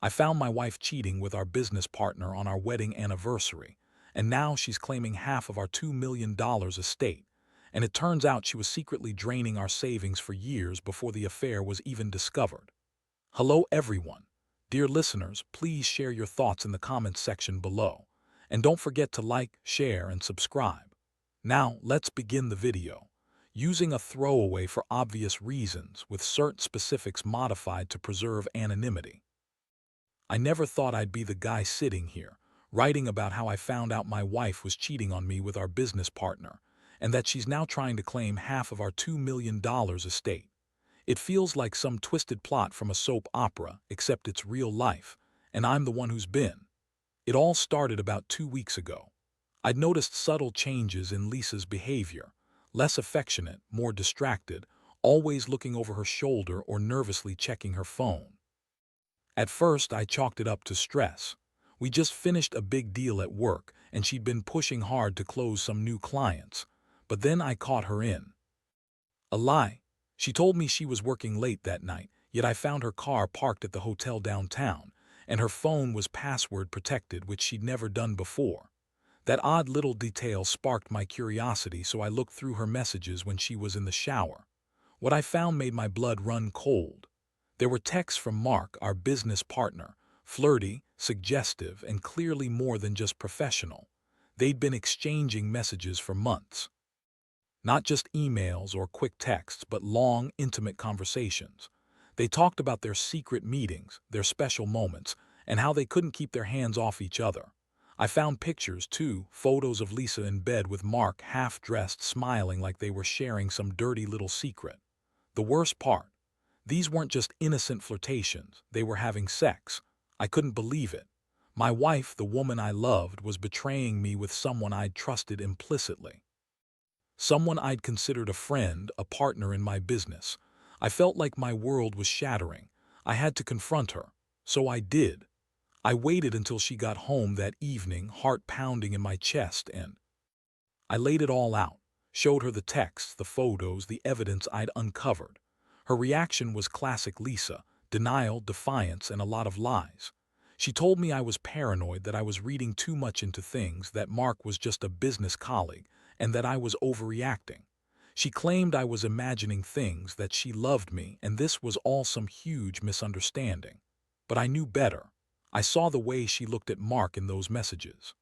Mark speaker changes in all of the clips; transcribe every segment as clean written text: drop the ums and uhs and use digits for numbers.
Speaker 1: I found my wife cheating with our business partner on our wedding anniversary, and now she's claiming half of our $2 million estate. And it turns out she was secretly draining our savings for years before the affair was even discovered. Hello, everyone. Dear listeners, please share your thoughts in the comments section below. And don't forget to like, share, and subscribe. Now, let's begin the video. Using a throwaway for obvious reasons, with certain specifics modified to preserve anonymity. I never thought I'd be the guy sitting here, writing about how I found out my wife was cheating on me with our business partner, and that she's now trying to claim half of our $2 million estate. It feels like some twisted plot from a soap opera, except it's real life, and I'm the one who's been. It all started about 2 weeks ago. I'd noticed subtle changes in Lisa's behavior, less affectionate, more distracted, always looking over her shoulder or nervously checking her phone. At first, I chalked it up to stress. We just finished a big deal at work, and she'd been pushing hard to close some new clients. But then I caught her in a lie. She told me she was working late that night, yet I found her car parked at the hotel downtown, and her phone was password protected, which she'd never done before. That odd little detail sparked my curiosity, so I looked through her messages when she was in the shower. What I found made my blood run cold. There were texts from Mark, our business partner, flirty, suggestive, and clearly more than just professional. They'd been exchanging messages for months. Not just emails or quick texts, but long, intimate conversations. They talked about their secret meetings, their special moments, and how they couldn't keep their hands off each other. I found pictures, too, photos of Lisa in bed with Mark, half-dressed, smiling like they were sharing some dirty little secret. The worst part, these weren't just innocent flirtations, they were having sex. I couldn't believe it. My wife, the woman I loved, was betraying me with someone I'd trusted implicitly. Someone I'd considered a friend, a partner in my business. I felt like my world was shattering. I had to confront her. So I did. I waited until she got home that evening, heart pounding in my chest, and I laid it all out, showed her the texts, the photos, the evidence I'd uncovered. Her reaction was classic Lisa: denial, defiance, and a lot of lies. She told me I was paranoid, that I was reading too much into things, that Mark was just a business colleague, and that I was overreacting. She claimed I was imagining things, that she loved me, and this was all some huge misunderstanding. But I knew better. I saw the way she looked at Mark in those messages.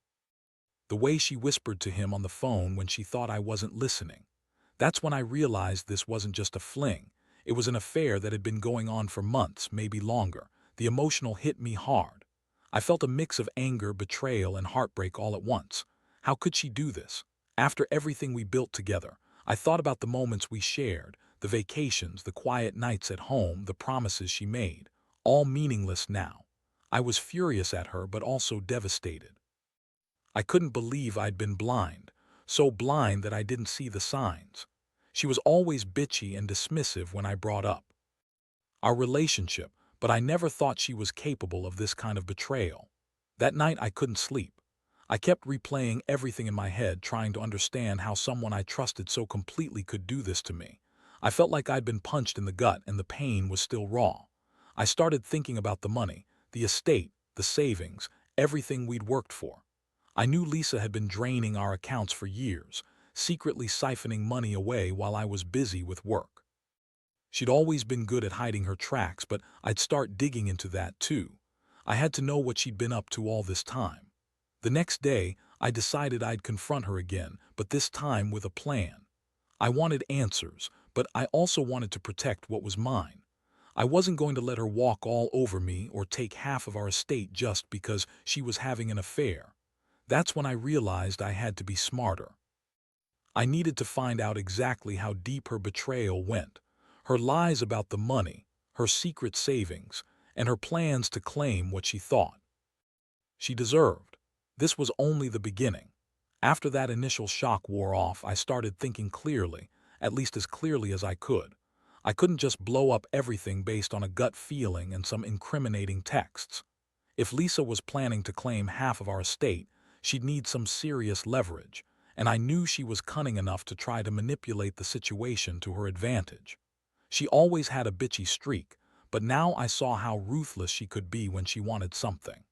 Speaker 1: The way she whispered to him on the phone when she thought I wasn't listening. That's when I realized this wasn't just a fling. It was an affair that had been going on for months, maybe longer. The emotional hit me hard. I felt a mix of anger, betrayal, and heartbreak all at once. How could she do this? After everything we built together, I thought about the moments we shared, the vacations, the quiet nights at home, the promises she made, all meaningless now. I was furious at her, but also devastated. I couldn't believe I'd been blind, so blind that I didn't see the signs. She was always bitchy and dismissive when I brought up our relationship, but I never thought she was capable of this kind of betrayal. That night I couldn't sleep. I kept replaying everything in my head, trying to understand how someone I trusted so completely could do this to me. I felt like I'd been punched in the gut, and the pain was still raw. I started thinking about the money, the estate, the savings, everything we'd worked for. I knew Lisa had been draining our accounts for years, secretly siphoning money away while I was busy with work. She'd always been good at hiding her tracks, but I'd start digging into that too. I had to know what she'd been up to all this time. The next day, I decided I'd confront her again, but this time with a plan. I wanted answers, but I also wanted to protect what was mine. I wasn't going to let her walk all over me or take half of our estate just because she was having an affair. That's when I realized I had to be smarter. I needed to find out exactly how deep her betrayal went, her lies about the money, her secret savings, and her plans to claim what she thought she deserved. This was only the beginning. After that initial shock wore off, I started thinking clearly, at least as clearly as I could. I couldn't just blow up everything based on a gut feeling and some incriminating texts. If Lisa was planning to claim half of our estate, she'd need some serious leverage, and I knew she was cunning enough to try to manipulate the situation to her advantage. She always had a bitchy streak, but now I saw how ruthless she could be when she wanted something.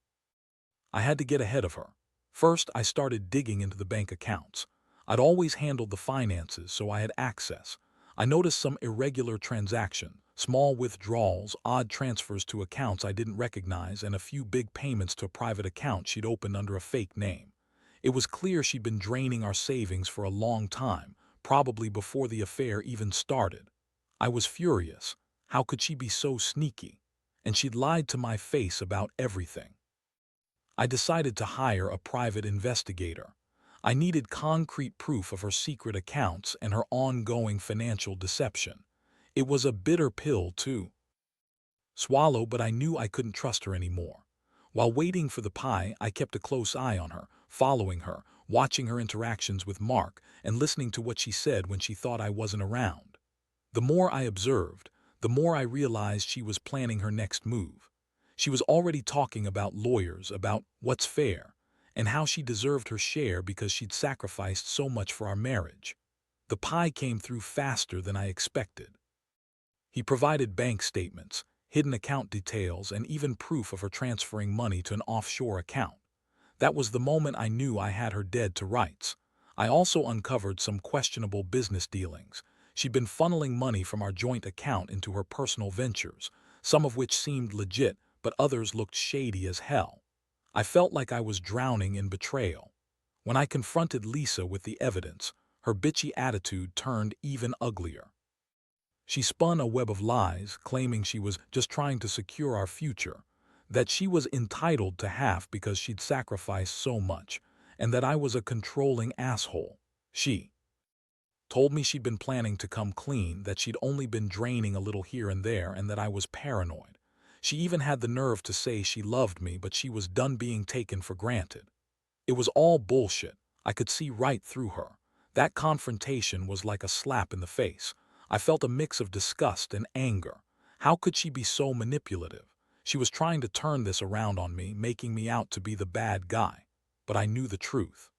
Speaker 1: I had to get ahead of her. First, I started digging into the bank accounts. I'd always handled the finances, so I had access. I noticed some irregular transactions, small withdrawals, odd transfers to accounts I didn't recognize, and a few big payments to a private account she'd opened under a fake name. It was clear she'd been draining our savings for a long time, probably before the affair even started. I was furious. How could she be so sneaky? And she'd lied to my face about everything. I decided to hire a private investigator. I needed concrete proof of her secret accounts and her ongoing financial deception. It was a bitter pill to swallow, but I knew I couldn't trust her anymore. While waiting for the pie, I kept a close eye on her, following her, watching her interactions with Mark, and listening to what she said when she thought I wasn't around. The more I observed, the more I realized she was planning her next move. She was already talking about lawyers, about what's fair, and how she deserved her share because she'd sacrificed so much for our marriage. The pie came through faster than I expected. He provided bank statements, hidden account details, and even proof of her transferring money to an offshore account. That was the moment I knew I had her dead to rights. I also uncovered some questionable business dealings. She'd been funneling money from our joint account into her personal ventures, some of which seemed legit, but others looked shady as hell. I felt like I was drowning in betrayal. When I confronted Lisa with the evidence, her bitchy attitude turned even uglier. She spun a web of lies, claiming she was just trying to secure our future, that she was entitled to half because she'd sacrificed so much, and that I was a controlling asshole. She told me she'd been planning to come clean, that she'd only been draining a little here and there, and that I was paranoid. She even had the nerve to say she loved me, but she was done being taken for granted. It was all bullshit. I could see right through her. That confrontation was like a slap in the face. I felt a mix of disgust and anger. How could she be so manipulative? She was trying to turn this around on me, making me out to be the bad guy. But I knew the truth.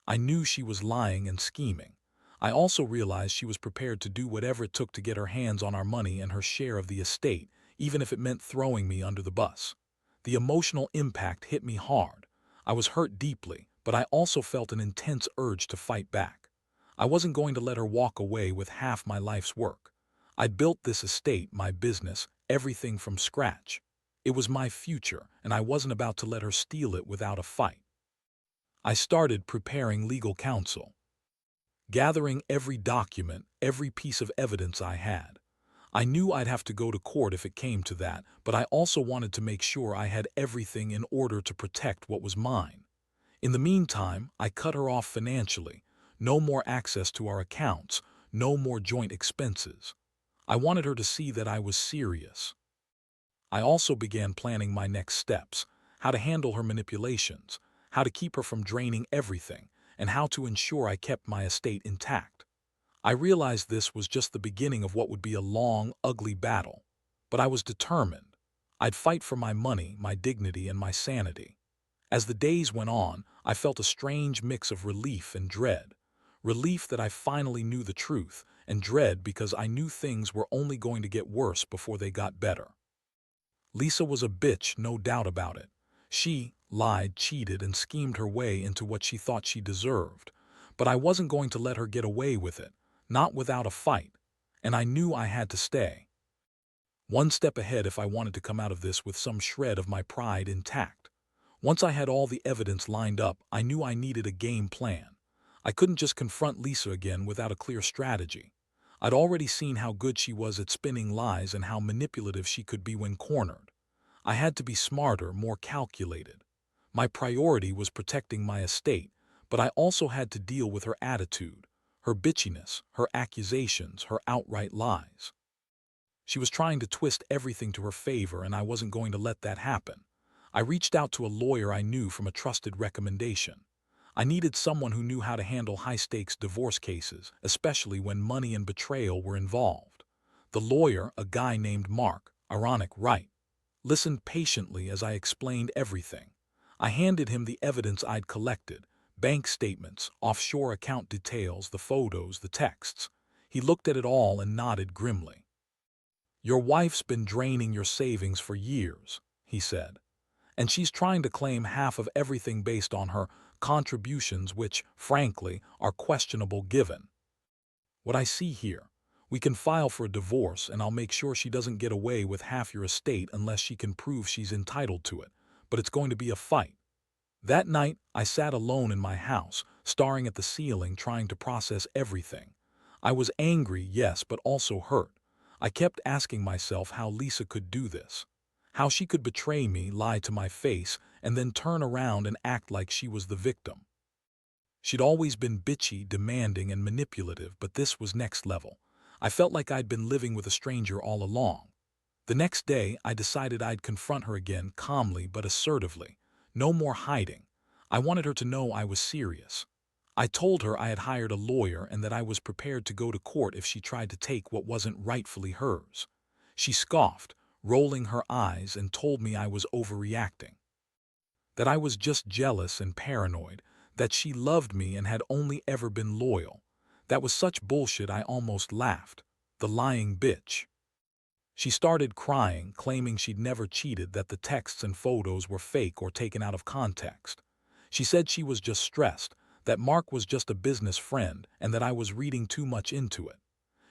Speaker 1: I knew she was lying and scheming. I also realized she was prepared to do whatever it took to get her hands on our money and her share of the estate, even if it meant throwing me under the bus. The emotional impact hit me hard. I was hurt deeply, but I also felt an intense urge to fight back. I wasn't going to let her walk away with half my life's work. I'd built this estate, my business, everything from scratch. It was my future, and I wasn't about to let her steal it without a fight. I started preparing legal counsel, gathering every document, every piece of evidence I had. I knew I'd have to go to court if it came to that, but I also wanted to make sure I had everything in order to protect what was mine. In the meantime, I cut her off financially. No more access to our accounts, no more joint expenses. I wanted her to see that I was serious. I also began planning my next steps, how to handle her manipulations, how to keep her from draining everything, and how to ensure I kept my estate intact. I realized this was just the beginning of what would be a long, ugly battle. But I was determined. I'd fight for my money, my dignity, and my sanity. As the days went on, I felt a strange mix of relief and dread. Relief that I finally knew the truth, and dread because I knew things were only going to get worse before they got better. Lisa was a bitch, no doubt about it. She lied, cheated, and schemed her way into what she thought she deserved. But I wasn't going to let her get away with it, not without a fight. And I knew I had to stay one step ahead if I wanted to come out of this with some shred of my pride intact. Once I had all the evidence lined up, I knew I needed a game plan. I couldn't just confront Lisa again without a clear strategy. I'd already seen how good she was at spinning lies and how manipulative she could be when cornered. I had to be smarter, more calculated. My priority was protecting my estate, but I also had to deal with her attitude, her bitchiness, her accusations, her outright lies. She was trying to twist everything to her favor, and I wasn't going to let that happen. I reached out to a lawyer I knew from a trusted recommendation. I needed someone who knew how to handle high-stakes divorce cases, especially when money and betrayal were involved. The lawyer, a guy named Mark, ironic, right, listened patiently as I explained everything. I handed him the evidence I'd collected, bank statements, offshore account details, the photos, the texts. He looked at it all and nodded grimly. Your wife's been draining your savings for years, he said, and she's trying to claim half of everything based on her contributions, which, frankly, are questionable given what I see here. We can file for a divorce, and I'll make sure she doesn't get away with half your estate unless she can prove she's entitled to it. But it's going to be a fight. That night, I sat alone in my house, staring at the ceiling, trying to process everything. I was angry, yes, but also hurt. I kept asking myself how Lisa could do this. How she could betray me, lie to my face, and then turn around and act like she was the victim. She'd always been bitchy, demanding, and manipulative, but this was next level. I felt like I'd been living with a stranger all along. The next day, I decided I'd confront her again, calmly but assertively. No more hiding. I wanted her to know I was serious. I told her I had hired a lawyer and that I was prepared to go to court if she tried to take what wasn't rightfully hers. She scoffed, rolling her eyes, and told me I was overreacting. That I was just jealous and paranoid, that she loved me and had only ever been loyal. That was such bullshit I almost laughed. The lying bitch. She started crying, claiming she'd never cheated, that the texts and photos were fake or taken out of context. She said she was just stressed, that Mark was just a business friend, and that I was reading too much into it.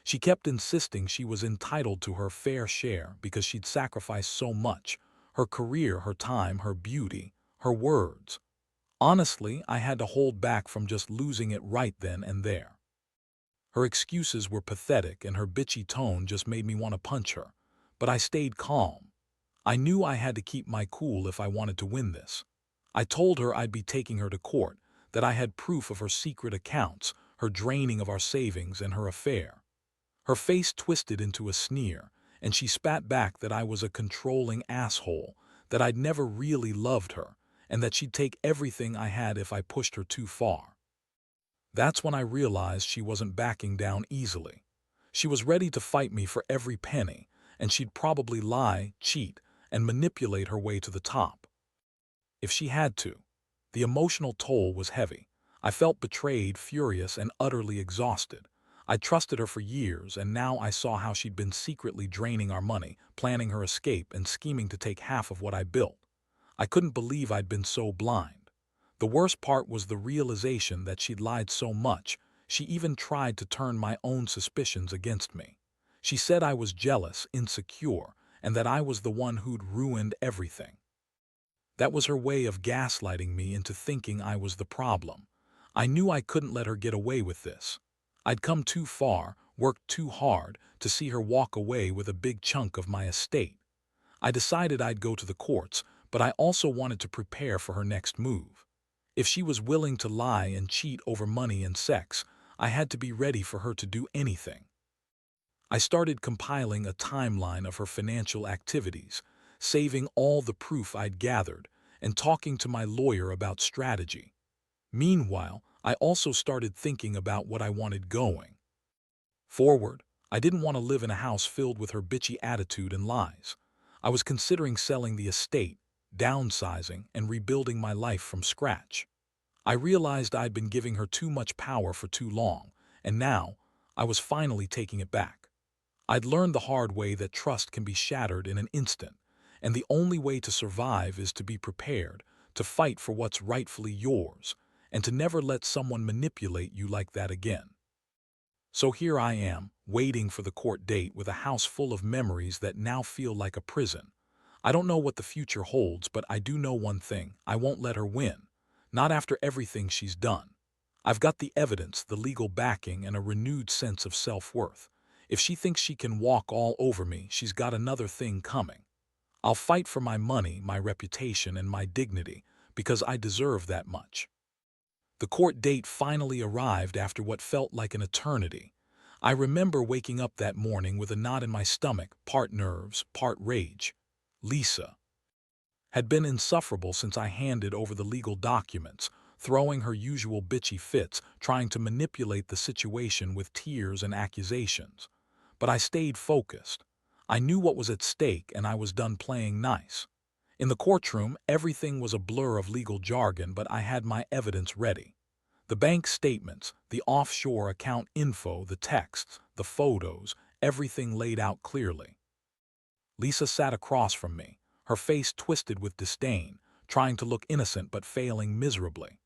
Speaker 1: She kept insisting she was entitled to her fair share because she'd sacrificed so much: her career, her time, her beauty, her words. Honestly, I had to hold back from just losing it right then and there. Her excuses were pathetic, and her bitchy tone just made me want to punch her. But I stayed calm. I knew I had to keep my cool if I wanted to win this. I told her I'd be taking her to court, that I had proof of her secret accounts, her draining of our savings, and her affair. Her face twisted into a sneer, and she spat back that I was a controlling asshole, that I'd never really loved her, and that she'd take everything I had if I pushed her too far. That's when I realized she wasn't backing down easily. She was ready to fight me for every penny, and she'd probably lie, cheat, and manipulate her way to the top. If she had to. The emotional toll was heavy. I felt betrayed, furious, and utterly exhausted. I'd trusted her for years, and now I saw how she'd been secretly draining our money, planning her escape, and scheming to take half of what I built. I couldn't believe I'd been so blind. The worst part was the realization that she'd lied so much, she even tried to turn my own suspicions against me. She said I was jealous, insecure, and that I was the one who'd ruined everything. That was her way of gaslighting me into thinking I was the problem. I knew I couldn't let her get away with this. I'd come too far, worked too hard, to see her walk away with a big chunk of my estate. I decided I'd go to the courts, but I also wanted to prepare for her next move. If she was willing to lie and cheat over money and sex, I had to be ready for her to do anything. I started compiling a timeline of her financial activities, saving all the proof I'd gathered, and talking to my lawyer about strategy. Meanwhile, I also started thinking about what I wanted going forward. I didn't want to live in a house filled with her bitchy attitude and lies. I was considering selling the estate, downsizing, and rebuilding my life from scratch. I realized I'd been giving her too much power for too long, and now I was finally taking it back. I'd learned the hard way that trust can be shattered in an instant, and the only way to survive is to be prepared, to fight for what's rightfully yours, and to never let someone manipulate you like that again. So here I am, waiting for the court date with a house full of memories that now feel like a prison. I don't know what the future holds, but I do know one thing: I won't let her win. Not after everything she's done. I've got the evidence, the legal backing, and a renewed sense of self-worth. If she thinks she can walk all over me, she's got another thing coming. I'll fight for my money, my reputation, and my dignity, because I deserve that much. The court date finally arrived after what felt like an eternity. I remember waking up that morning with a knot in my stomach, part nerves, part rage. Lisa had been insufferable since I handed over the legal documents, throwing her usual bitchy fits, trying to manipulate the situation with tears and accusations. But I stayed focused. I knew what was at stake, and I was done playing nice. In the courtroom, everything was a blur of legal jargon, but I had my evidence ready. The bank statements, the offshore account info, the texts, the photos, everything laid out clearly. Lisa sat across from me, her face twisted with disdain, trying to look innocent but failing miserably.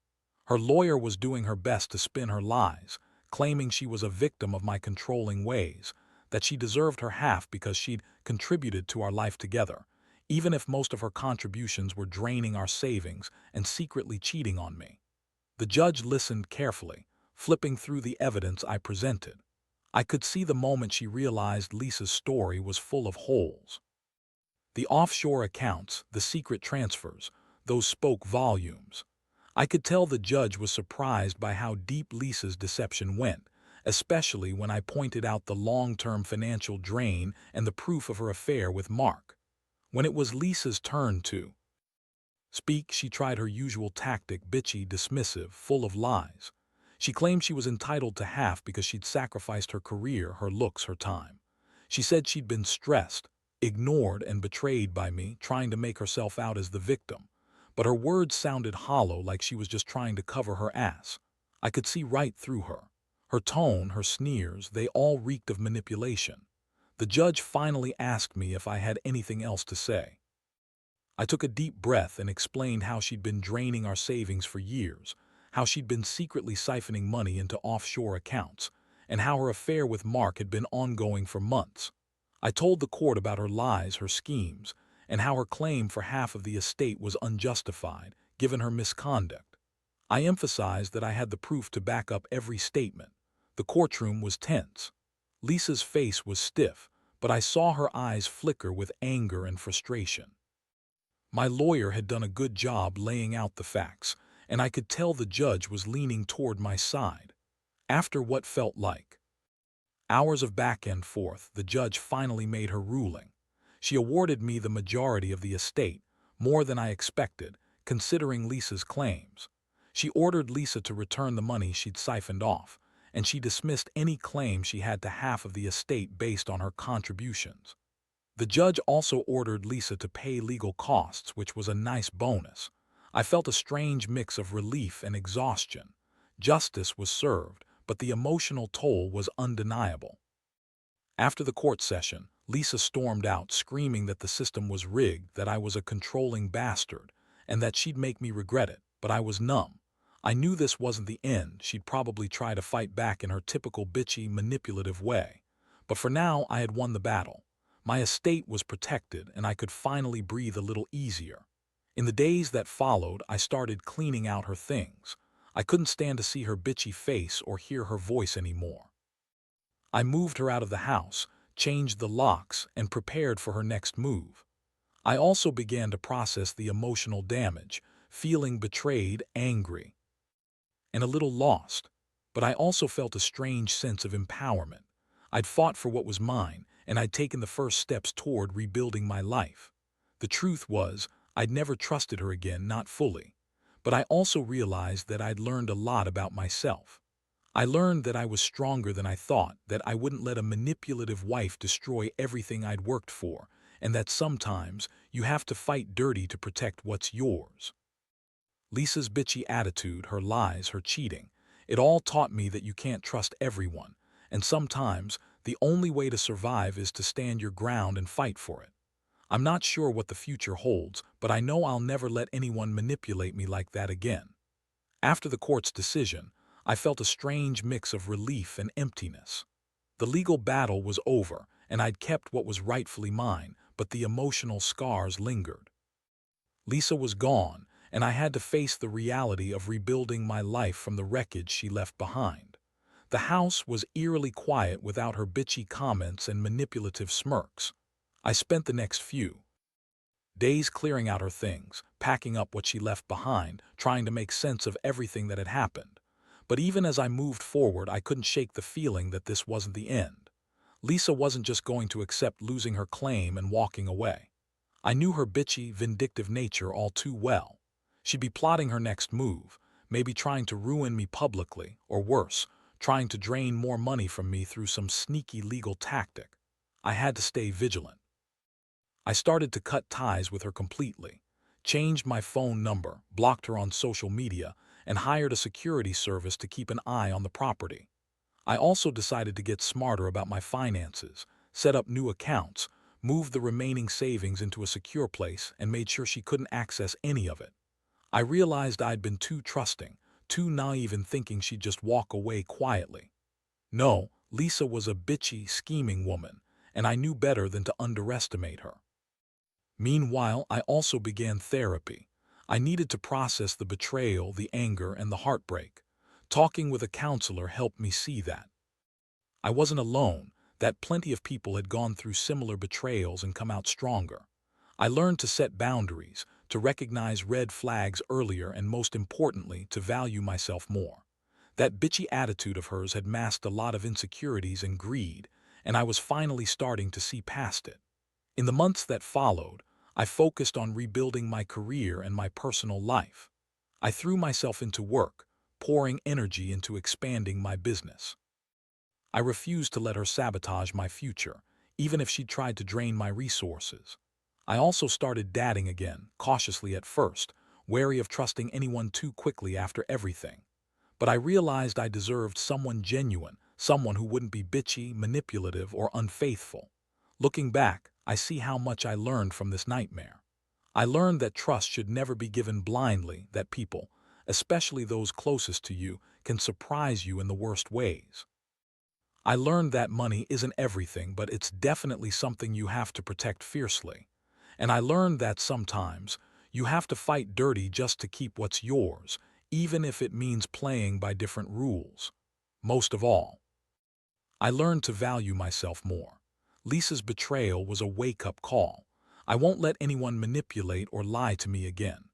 Speaker 1: Her lawyer was doing her best to spin her lies, claiming she was a victim of my controlling ways, that she deserved her half because she'd contributed to our life together, even if most of her contributions were draining our savings and secretly cheating on me. The judge listened carefully, flipping through the evidence I presented. I could see the moment she realized Lisa's story was full of holes. The offshore accounts, the secret transfers, those spoke volumes. I could tell the judge was surprised by how deep Lisa's deception went, especially when I pointed out the long-term financial drain and the proof of her affair with Mark. When it was Lisa's turn to speak, she tried her usual tactic, bitchy, dismissive, full of lies. She claimed she was entitled to half because she'd sacrificed her career, her looks, her time. She said she'd been stressed, ignored, and betrayed by me, trying to make herself out as the victim. But her words sounded hollow, like she was just trying to cover her ass. I could see right through her. Her tone, her sneers, they all reeked of manipulation. The judge finally asked me if I had anything else to say. I took a deep breath and explained how she'd been draining our savings for years, how she'd been secretly siphoning money into offshore accounts, and how her affair with Mark had been ongoing for months. I told the court about her lies, her schemes, and how her claim for half of the estate was unjustified, given her misconduct. I emphasized that I had the proof to back up every statement. The courtroom was tense. Lisa's face was stiff, but I saw her eyes flicker with anger and frustration. My lawyer had done a good job laying out the facts, and I could tell the judge was leaning toward my side. After what felt like hours of back and forth, the judge finally made her ruling. She awarded me the majority of the estate, more than I expected, considering Lisa's claims. She ordered Lisa to return the money she'd siphoned off, and she dismissed any claim she had to half of the estate based on her contributions. The judge also ordered Lisa to pay legal costs, which was a nice bonus. I felt a strange mix of relief and exhaustion. Justice was served, but the emotional toll was undeniable. After the court session, Lisa stormed out, screaming that the system was rigged, that I was a controlling bastard, and that she'd make me regret it, but I was numb. I knew this wasn't the end. She'd probably try to fight back in her typical bitchy, manipulative way. But for now, I had won the battle. My estate was protected, and I could finally breathe a little easier. In the days that followed, I started cleaning out her things. I couldn't stand to see her bitchy face or hear her voice anymore. I moved her out of the house, changed the locks, and prepared for her next move. I also began to process the emotional damage, feeling betrayed, angry, and a little lost. But I also felt a strange sense of empowerment. I'd fought for what was mine, and I'd taken the first steps toward rebuilding my life. The truth was, I'd never trusted her again, not fully. But I also realized that I'd learned a lot about myself. I learned that I was stronger than I thought, that I wouldn't let a manipulative wife destroy everything I'd worked for, and that sometimes you have to fight dirty to protect what's yours. Lisa's bitchy attitude, her lies, her cheating, it all taught me that you can't trust everyone, and sometimes the only way to survive is to stand your ground and fight for it. I'm not sure what the future holds, but I know I'll never let anyone manipulate me like that again. After the court's decision, I felt a strange mix of relief and emptiness. The legal battle was over, and I'd kept what was rightfully mine, but the emotional scars lingered. Lisa was gone, and I had to face the reality of rebuilding my life from the wreckage she left behind. The house was eerily quiet without her bitchy comments and manipulative smirks. I spent the next few days clearing out her things, packing up what she left behind, trying to make sense of everything that had happened. But even as I moved forward, I couldn't shake the feeling that this wasn't the end. Lisa wasn't just going to accept losing her claim and walking away. I knew her bitchy, vindictive nature all too well. She'd be plotting her next move, maybe trying to ruin me publicly, or worse, trying to drain more money from me through some sneaky legal tactic. I had to stay vigilant. I started to cut ties with her completely, changed my phone number, blocked her on social media, and hired a security service to keep an eye on the property. I also decided to get smarter about my finances, set up new accounts, moved the remaining savings into a secure place, and made sure she couldn't access any of it. I realized I'd been too trusting, too naive in thinking she'd just walk away quietly. No, Lisa was a bitchy, scheming woman, and I knew better than to underestimate her. Meanwhile, I also began therapy. I needed to process the betrayal, the anger, and the heartbreak. Talking with a counselor helped me see that I wasn't alone, that plenty of people had gone through similar betrayals and come out stronger. I learned to set boundaries, to recognize red flags earlier, and most importantly, to value myself more. That bitchy attitude of hers had masked a lot of insecurities and greed, and I was finally starting to see past it. In the months that followed, I focused on rebuilding my career and my personal life. I threw myself into work, pouring energy into expanding my business. I refused to let her sabotage my future, even if she tried to drain my resources. I also started dating again, cautiously at first, wary of trusting anyone too quickly after everything. But I realized I deserved someone genuine, someone who wouldn't be bitchy, manipulative, or unfaithful. Looking back, I see how much I learned from this nightmare. I learned that trust should never be given blindly, that people, especially those closest to you, can surprise you in the worst ways. I learned that money isn't everything, but it's definitely something you have to protect fiercely. And I learned that sometimes you have to fight dirty just to keep what's yours, even if it means playing by different rules. Most of all, I learned to value myself more. Lisa's betrayal was a wake-up call. I won't let anyone manipulate or lie to me again.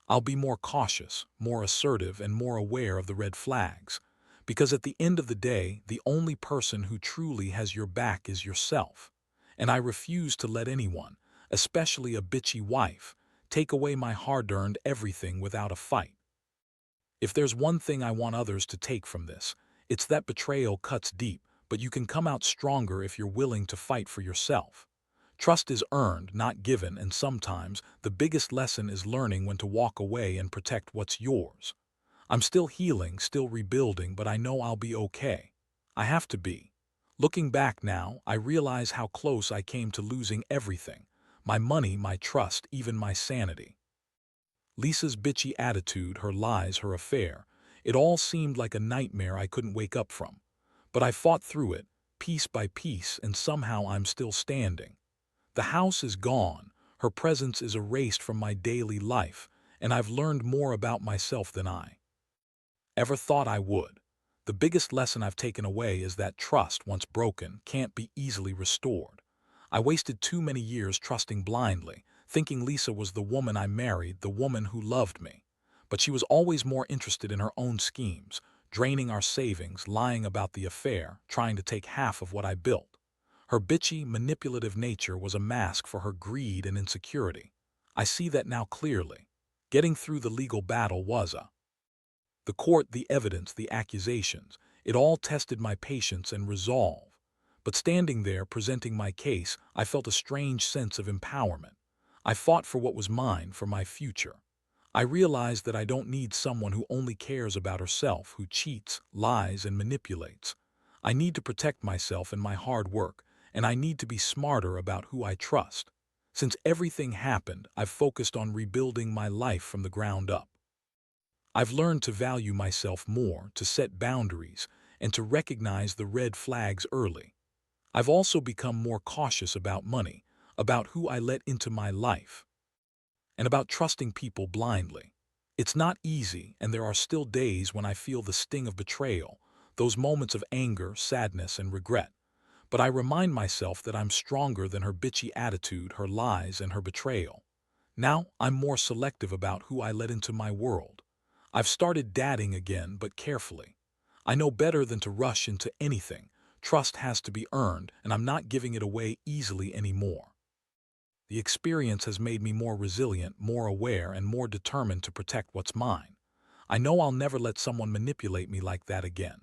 Speaker 1: I'll be more cautious, more assertive, and more aware of the red flags. Because at the end of the day, the only person who truly has your back is yourself. And I refuse to let anyone, especially a bitchy wife, take away my hard-earned everything without a fight. If there's one thing I want others to take from this, it's that betrayal cuts deep, but you can come out stronger if you're willing to fight for yourself. Trust is earned, not given, and sometimes the biggest lesson is learning when to walk away and protect what's yours. I'm still healing, still rebuilding, but I know I'll be okay. I have to be. Looking back now, I realize how close I came to losing everything. My money, my trust, even my sanity. Lisa's bitchy attitude, her lies, her affair. It all seemed like a nightmare I couldn't wake up from. But I fought through it, piece by piece, and somehow I'm still standing. The house is gone, her presence is erased from my daily life, and I've learned more about myself than I ever thought I would. The biggest lesson I've taken away is that trust, once broken, can't be easily restored. I wasted too many years trusting blindly, thinking Lisa was the woman I married, the woman who loved me. But she was always more interested in her own schemes, draining our savings, lying about the affair, trying to take half of what I built. Her bitchy, manipulative nature was a mask for her greed and insecurity. I see that now clearly. Getting through the legal battle was the court, the evidence, the accusations, it all tested my patience and resolve. But standing there, presenting my case, I felt a strange sense of empowerment. I fought for what was mine, for my future. I realized that I don't need someone who only cares about herself, who cheats, lies, and manipulates. I need to protect myself and my hard work, and I need to be smarter about who I trust. Since everything happened, I've focused on rebuilding my life from the ground up. I've learned to value myself more, to set boundaries, and to recognize the red flags early. I've also become more cautious about money, about who I let into my life, and about trusting people blindly. It's not easy, and there are still days when I feel the sting of betrayal, those moments of anger, sadness, and regret. But I remind myself that I'm stronger than her bitchy attitude, her lies, and her betrayal. Now I'm more selective about who I let into my world. I've started dating again, but carefully. I know better than to rush into anything. Trust has to be earned, and I'm not giving it away easily anymore. The experience has made me more resilient, more aware, and more determined to protect what's mine. I know I'll never let someone manipulate me like that again.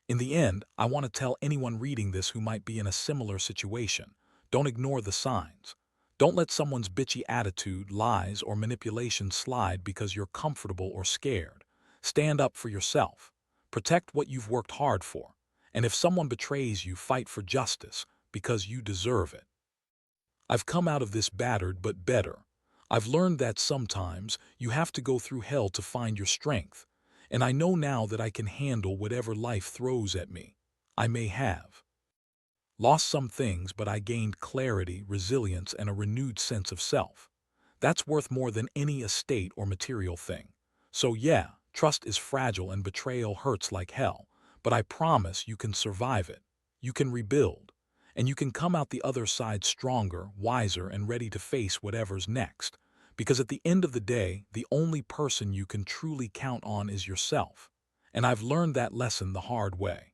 Speaker 1: In the end, I want to tell anyone reading this who might be in a similar situation, don't ignore the signs. Don't let someone's bitchy attitude, lies, or manipulation slide because you're comfortable or scared. Stand up for yourself. Protect what you've worked hard for. And if someone betrays you, fight for justice, because you deserve it. I've come out of this battered but better. I've learned that sometimes you have to go through hell to find your strength, and I know now that I can handle whatever life throws at me. I may have lost some things, but I gained clarity, resilience, and a renewed sense of self. That's worth more than any estate or material thing. So yeah, trust is fragile and betrayal hurts like hell, but I promise you can survive it. You can rebuild, and you can come out the other side stronger, wiser, and ready to face whatever's next. Because at the end of the day, the only person you can truly count on is yourself. And I've learned that lesson the hard way.